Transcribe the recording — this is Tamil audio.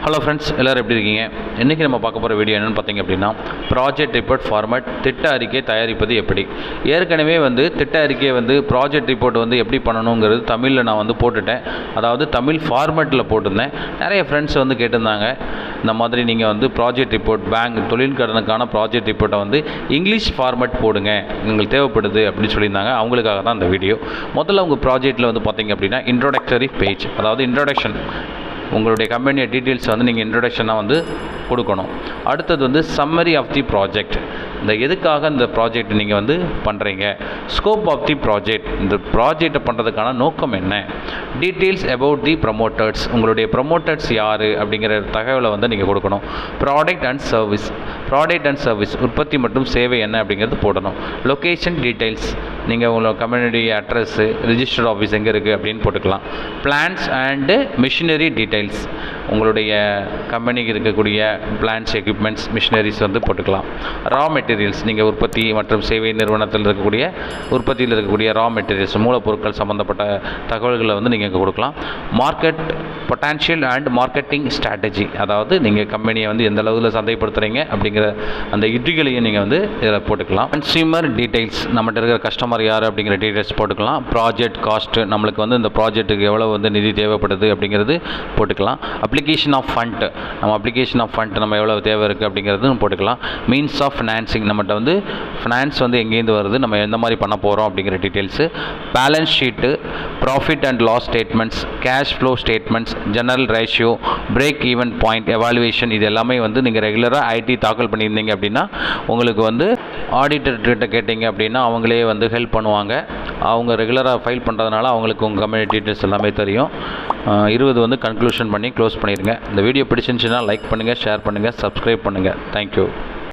ஹலோ ஃப்ரெண்ட்ஸ், எல்லோரும் எப்படி இருக்கீங்க? இன்றைக்கி நம்ம பார்க்க போகிற வீடியோ என்னென்னு பார்த்தீங்க அப்படின்னா, ப்ராஜெக்ட் ரிப்போர்ட் ஃபார்மேட் திட்ட அறிக்கை தயாரிப்பது எப்படி. ஏற்கனவே திட்ட அறிக்கையை ப்ராஜெக்ட் ரிப்போர்ட் எப்படி பண்ணணுங்கிறது தமிழில் நான் போட்டுட்டேன். அதாவது தமிழ் ஃபார்மேட்டில் போட்டிருந்தேன். நிறைய ஃப்ரெண்ட்ஸ் கேட்டிருந்தாங்க, இந்த மாதிரி நீங்கள் ப்ராஜெக்ட் ரிப்போர்ட் பேங்க் தொழில் கடனுக்கான ப்ராஜெக்ட் ரிப்போர்ட்டை இங்கிலீஷ் ஃபார்மேட் போடுங்க, உங்களுக்கு தேவைப்படுது அப்படின்னு சொல்லியிருந்தாங்க. அவங்களுக்காக தான் இந்த வீடியோ. முதல்ல உங்கள் ப்ராஜெக்ட்டில் பார்த்தீங்க அப்படின்னா இன்ட்ரோடக்டரி பேஜ், அதாவது இன்ட்ரோடக்ஷன், உங்களுடைய கம்பெனி டீட்டெயில்ஸ் நீங்கள் இன்ட்ரோடக்ஷனாக கொடுக்கணும். அடுத்தது சம்மரி ஆஃப் தி ப்ராஜெக்ட், இந்த எதுக்காக இந்த ப்ராஜெக்ட் நீங்கள் பண்ணுறீங்க, ஸ்கோப் ஆஃப் தி ப்ராஜெக்ட், இந்த ப்ராஜெக்டை பண்ணுறதுக்கான நோக்கம் என்ன, டீட்டெயில்ஸ் அபவுட் தி ப்ரமோட்டர்ஸ், உங்களுடைய ப்ரமோட்டர்ஸ் யார் அப்படிங்கிற தகவலை நீங்கள் கொடுக்கணும். ப்ராடக்ட் அண்ட் சர்வீஸ், உற்பத்தி மற்றும் சேவை என்ன அப்படிங்கிறது போடணும். லொக்கேஷன் டீட்டெயில்ஸ், நீங்கள் உங்களோட கம்யூனிட்டி அட்ரஸ்ஸு, ரிஜிஸ்டர்ட் ஆஃபீஸ் எங்கே இருக்குது அப்படின்னு போட்டுக்கலாம். பிளான்ஸ் அண்டு மிஷினரி டீட்டெயில்ஸ், உங்களுடைய கம்பெனிக்கு இருக்கக்கூடிய பிளான்ஸ், எக்யூப்மெண்ட்ஸ், மிஷினரிஸ் போட்டுக்கலாம். ரா மெட்டீரியல்ஸ், நீங்கள் உற்பத்தி மற்றும் சேவை நிறுவனத்தில் உற்பத்தியில் இருக்கக்கூடிய ரா மெட்டீரியல்ஸ், மூலப்பொருட்கள் சம்மந்தப்பட்ட தகவல்களை நீங்கள் இங்கே கொடுக்கலாம். Market potential and marketing strategy, அதாவது நீங்கள் கம்பெனியை எந்த அளவில் சந்தைப்படுத்துகிறீங்க அப்படிங்கிற அந்த யுத்திகளையும் நீங்கள் இதில் போட்டுக்கலாம். கன்சியூமர் டீட்டெயில்ஸ், நம்மகிட்ட இருக்கிற கஸ்டமர் யார் அப்படிங்கிற டீட்டெயில்ஸ் போட்டுக்கலாம். ப்ராஜெக்ட் காஸ்ட்டு, நம்மளுக்கு இந்த ப்ராஜெக்ட்டுக்கு எவ்வளோ நிதி தேவைப்படுது அப்படிங்கிறது போட்டுக்கலாம். அப்ளிகேஷன் ஆஃப் ஃபண்ட், நம்ம எவ்வளோ தேவை இருக்குது அப்படிங்கிறது போட்டுக்கலாம். மீன்ஸ் ஆஃப் ஃபினான்சிங், நம்மகிட்ட ஃபினான்ஸ் எங்கேருந்து வருது, நம்ம எந்த மாதிரி பண்ண போகிறோம் அப்படிங்கிற details. Balance sheet, profit and loss statements, cash flow statements, general ratio, break even point, evaluation, இது எல்லாமே நீங்கள் ரெகுலராக ஐடி தாக்கல் பண்ணியிருந்தீங்க அப்படின்னா உங்களுக்கு ஆடிட்டர்கிட்ட கேட்டிங்க அப்படின்னா அவங்களே ஹெல்ப் பண்ணுவாங்க. அவங்க ரெகுலராக ஃபைல் பண்ணுறதுனால அவங்களுக்கு உங்கள் கம்பெனி டீட்டெயில்ஸ் எல்லாமே தெரியும். 20 கன்க்ளூஷன் பண்ணி க்ளோஸ் பண்ணிடுங்க. இந்த வீடியோ பிடிச்சிருந்துச்சுன்னா லைக் பண்ணுங்கள், ஷேர் பண்ணுங்கள், சப்ஸ்கிரைப் பண்ணுங்கள். தேங்க்யூ.